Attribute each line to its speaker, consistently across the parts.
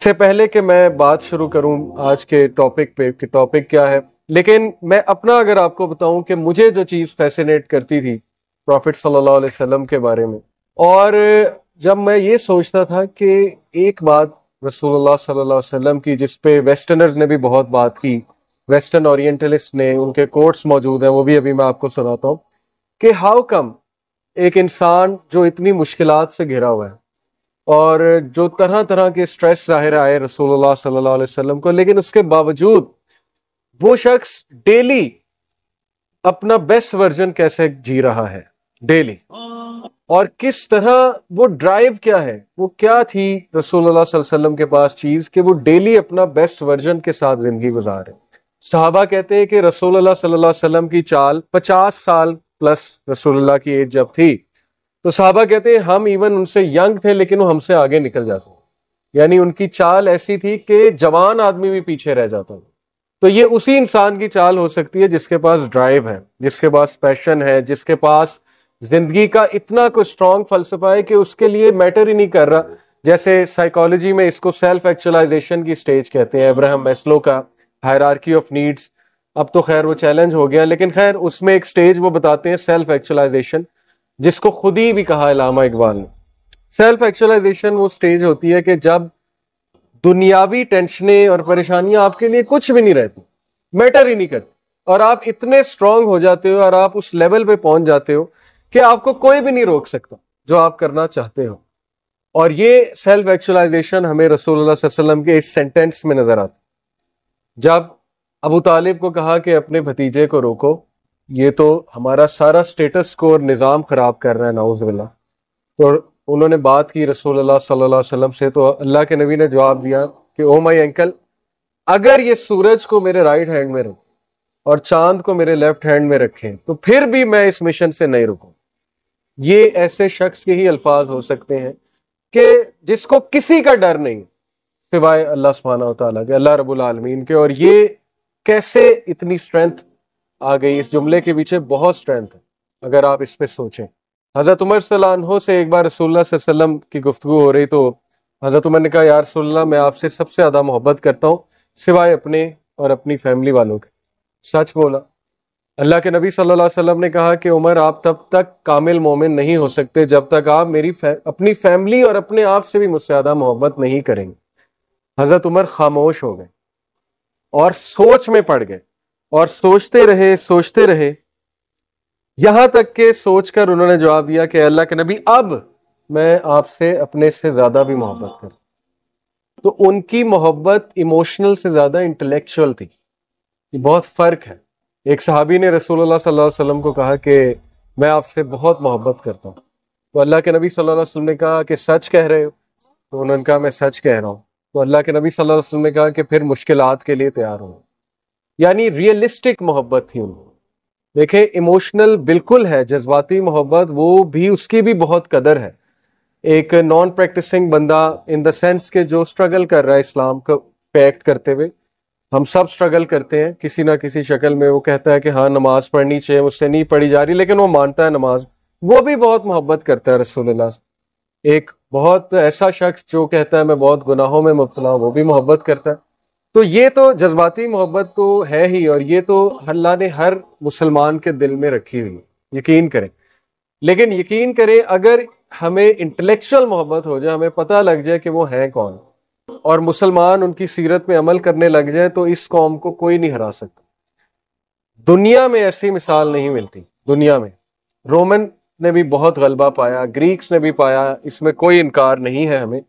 Speaker 1: سے پہلے کہ میں بات شروع کروں آج کے ٹاپک پہ کہ ٹاپک کیا ہے، لیکن میں اپنا اگر آپ کو بتاؤں کہ مجھے جو چیز فیسینیٹ کرتی تھی پروفٹ صلی اللہ علیہ وسلم کے بارے میں، اور جب میں یہ سوچتا تھا کہ ایک بات رسول اللہ صلی اللہ علیہ وسلم کی جس پہ ویسٹرنرز نے بھی بہت بات کی، ویسٹرن اورینٹلسٹ نے، ان کے کوٹس موجود ہیں، وہ بھی ابھی میں آپ کو سناتا ہوں کہ ہاؤ کم ایک انسان جو اتنی مشکلات سے گھرا ہوا ہے اور جو طرح طرح کے سٹریس ظاہر آئے رسول اللہ صلی اللہ علیہ وسلم کو، لیکن اس کے باوجود وہ شخص ڈیلی اپنا بیسٹ ورژن کیسے جی رہا ہے ڈیلی، اور کس طرح وہ ڈرائیو کیا ہے، وہ کیا تھی رسول اللہ صلی اللہ علیہ وسلم کے پاس چیز کہ وہ ڈیلی اپنا بیسٹ ورژن کے ساتھ زندگی گزارے۔ صحابہ کہتے ہیں کہ رسول اللہ صلی اللہ علیہ وسلم کی چال 50 سال پلس رسول اللہ کی ایج جب تھی تو صحابہ کہتے ہیں ہم ایون ان سے ینگ تھے لیکن وہ ہم سے آگے نکل جاتے ہیں، یعنی ان کی چال ایسی تھی کہ جوان آدمی بھی پیچھے رہ جاتا ہے۔ تو یہ اسی انسان کی چال ہو سکتی ہے جس کے پاس ڈرائیو ہے، جس کے پاس پیشن ہے، جس کے پاس زندگی کا اتنا کوئی اسٹرانگ فلسفہ ہے کہ اس کے لیے میٹر ہی نہیں کر رہا، جیسے سائیکالوجی میں اس کو سیلف ایکچولائزیشن کی سٹیج کہتے ہیں، ابراہم میسلو کا ہائرارکی آف نیڈز، اب تو خیر وہ چیلنج ہو گیا، لیکن خیر اس میں ایک سٹیج وہ بتاتے ہیں سیلف ایکچولائزیشن، جس کو خود ہی بھی کہا علامہ اقبال نے۔ سیلف ایکچولائزیشن وہ سٹیج ہوتی ہے کہ جب دنیاوی ٹینشنیں اور پریشانیاں آپ کے لیے کچھ بھی نہیں رہتی، میٹر ہی نہیں کرتی، اور آپ اتنے اسٹرانگ ہو جاتے ہو اور آپ اس لیول پہ پہنچ جاتے ہو کہ آپ کو کوئی بھی نہیں روک سکتا جو آپ کرنا چاہتے ہو۔ اور یہ سیلف ایکچولائزیشن ہمیں رسول اللہ صلی اللہ علیہ وسلم کے اس سینٹینس میں نظر آتی۔ جب ابو طالب کو کہا کہ اپنے بھتیجے کو روکو، یہ تو ہمارا سارا سٹیٹس کو اور نظام خراب کر رہا ہے نعوذ باللہ، تو انہوں نے بات کی رسول اللہ صلی اللہ علیہ وسلم سے، تو اللہ کے نبی نے جواب دیا کہ او مائی انکل، اگر یہ سورج کو میرے رائٹ ہینڈ میں رکھیں اور چاند کو میرے لیفٹ ہینڈ میں رکھیں تو پھر بھی میں اس مشن سے نہیں رکوں۔ یہ ایسے شخص کے ہی الفاظ ہو سکتے ہیں کہ جس کو کسی کا ڈر نہیں سوائے اللہ سبحانہ و تعالیٰ کے، اللہ رب العالمین کے، اور یہ کیسے اتنی سٹرینتھ آ گئی اس جملے کے پیچھے؟ بہت سٹرینتھ ہے اگر آپ اس پہ سوچیں۔ حضرت عمر صلی اللہ عنہ سے ایک بار رسول اللہ صلی اللہ علیہ وسلم کی گفتگو ہو رہی تو حضرت عمر نے کہا یا رسول اللہ میں آپ سے سب سے زیادہ محبت کرتا ہوں سوائے اپنے اور اپنی فیملی والوں کے۔ سچ بولا۔ اللہ کے نبی صلی اللہ علیہ وسلم نے کہا کہ عمر آپ تب تک کامل مومن نہیں ہو سکتے جب تک آپ اپنی فیملی اور اپنے آپ سے بھی مجھ سے زیادہ محبت نہیں کریں گے۔ حضرت عمر خاموش ہو گئے اور سوچ میں پڑ گئے اور سوچتے رہے یہاں تک کہ سوچ کر انہوں نے جواب دیا کہ اللہ کے نبی اب میں آپ سے اپنے سے زیادہ بھی محبت کروں۔ تو ان کی محبت ایموشنل سے زیادہ انٹلیکچوئل تھی۔ یہ بہت فرق ہے۔ ایک صحابی نے رسول اللہ صلی اللہ علیہ وسلم کو کہا کہ میں آپ سے بہت محبت کرتا ہوں، تو اللہ کے نبی صلی اللہ علیہ وسلم نے کہا کہ سچ کہہ رہے ہو؟ تو انہوں نے کہا میں سچ کہہ رہا ہوں۔ تو اللہ کے نبی صلی اللہ علیہ وسلم نے کہا کہ پھر مشکلات کے لیے تیار ہوں۔ یعنی ریئلسٹک محبت تھی ان کو۔ دیکھیں ایموشنل بالکل ہے، جذباتی محبت وہ بھی، اس کی بھی بہت قدر ہے۔ ایک نان پریکٹسنگ بندہ ان دا سینس کہ جو سٹرگل کر رہا ہے اسلام کو ایکٹ کرتے ہوئے، ہم سب سٹرگل کرتے ہیں کسی نہ کسی شکل میں، وہ کہتا ہے کہ ہاں نماز پڑھنی چاہیے، مجھ سے نہیں پڑھی جا رہی، لیکن وہ مانتا ہے نماز، وہ بھی بہت محبت کرتا ہے رسول اللہ سے۔ ایک بہت ایسا شخص جو کہتا ہے میں بہت گناہوں میں مبتلا ہوں، وہ بھی محبت کرتا ہے۔ تو یہ تو جذباتی محبت تو ہے ہی، اور یہ تو اللہ نے ہر مسلمان کے دل میں رکھی ہوئی، یقین کریں۔ لیکن یقین کریں اگر ہمیں انٹلیکچوئل محبت ہو جائے، ہمیں پتہ لگ جائے کہ وہ ہیں کون، اور مسلمان ان کی سیرت میں عمل کرنے لگ جائیں، تو اس قوم کو کوئی نہیں ہرا سکتا۔ دنیا میں ایسی مثال نہیں ملتی، دنیا میں۔ رومن نے بھی بہت غلبہ پایا، گریکس نے بھی پایا، اس میں کوئی انکار نہیں ہے ہمیں،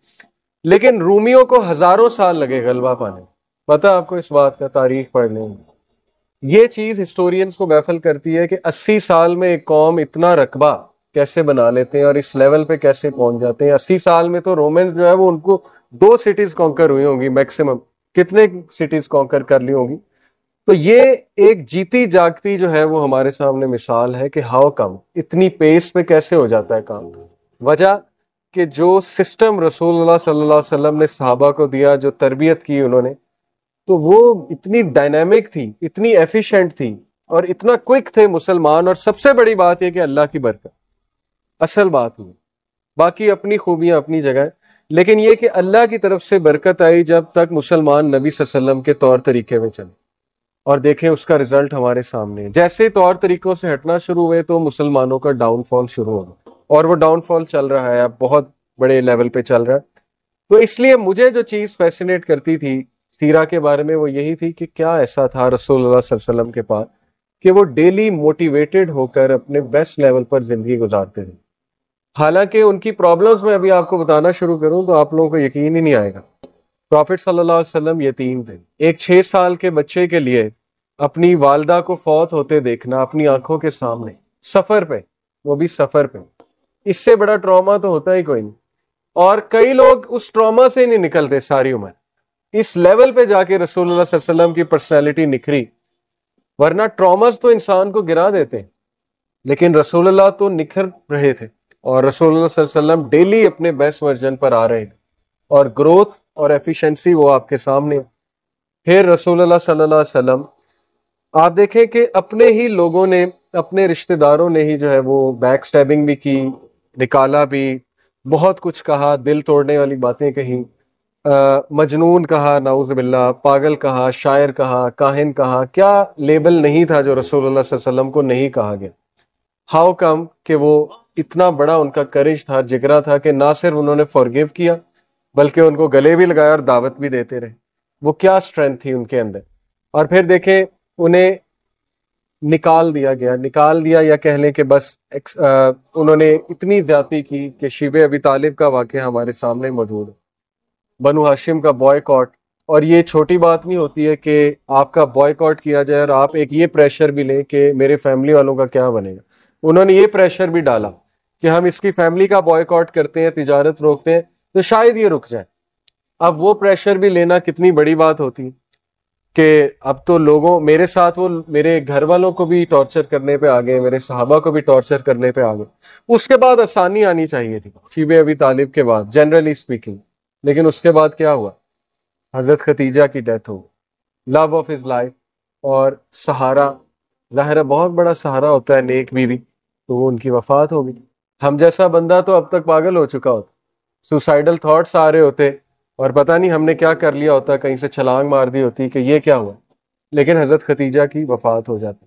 Speaker 1: لیکن رومیوں کو ہزاروں سال لگے غلبہ پانے۔ پتہ آپ کو اس بات کا؟ تاریخ پڑھنے میں یہ چیز ہسٹورینز کو بیفل کرتی ہے کہ 80 سال میں ایک قوم اتنا رقبہ کیسے بنا لیتے ہیں اور اس لیول پہ کیسے پہنچ جاتے ہیں۔ 80 سال میں تو رومن جو ہے وہ ان کو 2 سٹیز کانکر ہوئی ہوں گی میکسیمم، کتنے سٹیز کانکر کر لی ہوں گی۔ تو یہ ایک جیتی جاگتی جو ہے وہ ہمارے سامنے مثال ہے کہ ہاؤ کم اتنی پیس پہ کیسے ہو جاتا ہے کام۔ وجہ کہ جو سسٹم رسول اللہ صلی اللہ علیہ وسلم نے صحابہ کو دیا، جو تربیت کی انہوں نے، تو وہ اتنی ڈائنامک تھی، اتنی ایفیشینٹ تھی، اور اتنا کوئک تھے مسلمان۔ اور سب سے بڑی بات یہ کہ اللہ کی برکت اصل بات ہوئی، باقی اپنی خوبیاں اپنی جگہ، لیکن یہ کہ اللہ کی طرف سے برکت آئی جب تک مسلمان نبی صلی اللہ علیہ وسلم کے طور طریقے میں چلے، اور دیکھیں اس کا رزلٹ ہمارے سامنے ہے۔ جیسے طور طریقوں سے ہٹنا شروع ہوئے تو مسلمانوں کا ڈاؤن فال شروع ہو گیا، اور وہ ڈاؤن فال چل رہا ہے، اب بہت بڑے لیول پہ چل رہا ہے۔ تو اس لیے مجھے جو چیز فیسینیٹ کرتی تھی سیرہ کے بارے میں وہ یہی تھی کہ کیا ایسا تھا رسول اللہ صلی اللہ علیہ وسلم کے پاس کہ وہ ڈیلی موٹیویٹڈ ہو کر اپنے بیسٹ لیول پر زندگی گزارتے تھے۔ حالانکہ ان کی پرابلمز میں ابھی آپ کو بتانا شروع کروں تو آپ لوگوں کو یقین ہی نہیں آئے گا۔ پروفٹ صلی اللہ علیہ وسلم یتیم تھے۔ ایک 6 سال کے بچے کے لیے اپنی والدہ کو فوت ہوتے دیکھنا اپنی آنکھوں کے سامنے، سفر پہ، وہ بھی سفر پہ، اس سے بڑا ٹراما تو ہوتا ہی کوئی نہیں۔ اور کئی لوگ اس ٹراما سے نہیں نکلتے ساری عمر، اس لیول پہ جا کے رسول اللہ صلی اللہ علیہ وسلم کی پرسنالٹی نکھری، ورنہ ٹراماز تو انسان کو گرا دیتے ہیں، لیکن رسول اللہ تو نکھر رہے تھے، اور رسول اللہ صلی اللہ علیہ وسلم ڈیلی اپنے بیسٹ ورژن پر آ رہے تھے، اور گروتھ اور ایفیشنسی وہ آپ کے سامنے۔ پھر رسول اللہ صلی اللہ علیہ وسلم آپ دیکھیں کہ اپنے ہی لوگوں نے، اپنے رشتہ داروں نے ہی جو ہے وہ بیک سٹیبنگ بھی کی، نکالا بھی، بہت کچھ کہا، دل توڑنے والی باتیں کہیں، مجنون کہا، نعوذ باللہ، پاگل کہا، شاعر کہا، کاہن کہا، کیا لیبل نہیں تھا جو رسول اللہ صلی اللہ علیہ وسلم کو نہیں کہا گیا۔ ہاؤ کم کہ وہ اتنا بڑا ان کا کرج تھا، جگرا تھا کہ نہ صرف انہوں نے فورگیو کیا بلکہ ان کو گلے بھی لگایا اور دعوت بھی دیتے رہے۔ وہ کیا اسٹرینتھ تھی ان کے اندر۔ اور پھر دیکھیں انہیں نکال دیا یا کہہ لیں کہ بس انہوں نے اتنی زیادتی کی کہ شیب ابی طالب کا واقعہ ہمارے سامنے موجود ہے، بنو ہاشم کا بوائے-کاٹ۔ اور یہ چھوٹی بات نہیں ہوتی ہے کہ آپ کا بوائے-کاٹ کیا جائے اور آپ ایک یہ پریشر بھی لیں کہ میرے فیملی والوں کا کیا بنے گا۔ انہوں نے یہ پریشر بھی ڈالا کہ ہم اس کی فیملی کا بوائے-کاٹ کرتے ہیں، تجارت روکتے ہیں تو شاید یہ رک جائے۔ اب وہ پریشر بھی لینا کتنی بڑی بات ہوتی کہ اب تو لوگوں میرے ساتھ، وہ میرے گھر والوں کو بھی ٹارچر کرنے پہ آ گئے، میرے صحابہ کو بھی ٹارچر کرنے پہ آ گئے۔ اس کے بعد آسانی آنی چاہیے تھی شیب ابی طالب کے بعد، جنرلی اسپیکنگ، لیکن اس کے بعد کیا ہوا؟ حضرت خدیجہ کی ڈیتھ ہو، لو آف ہز لائف، اور سہارا، ظاہر ہے بہت بڑا سہارا ہوتا ہے نیک بیوی، تو وہ ان کی وفات ہو گئی۔ ہم جیسا بندہ تو اب تک پاگل ہو چکا ہوتا، سوسائڈل تھاٹس آ رہے ہوتے اور پتہ نہیں ہم نے کیا کر لیا ہوتا، کہیں سے چھلانگ مار دی ہوتی کہ یہ کیا ہوا، لیکن حضرت خدیجہ کی وفات ہو جاتی۔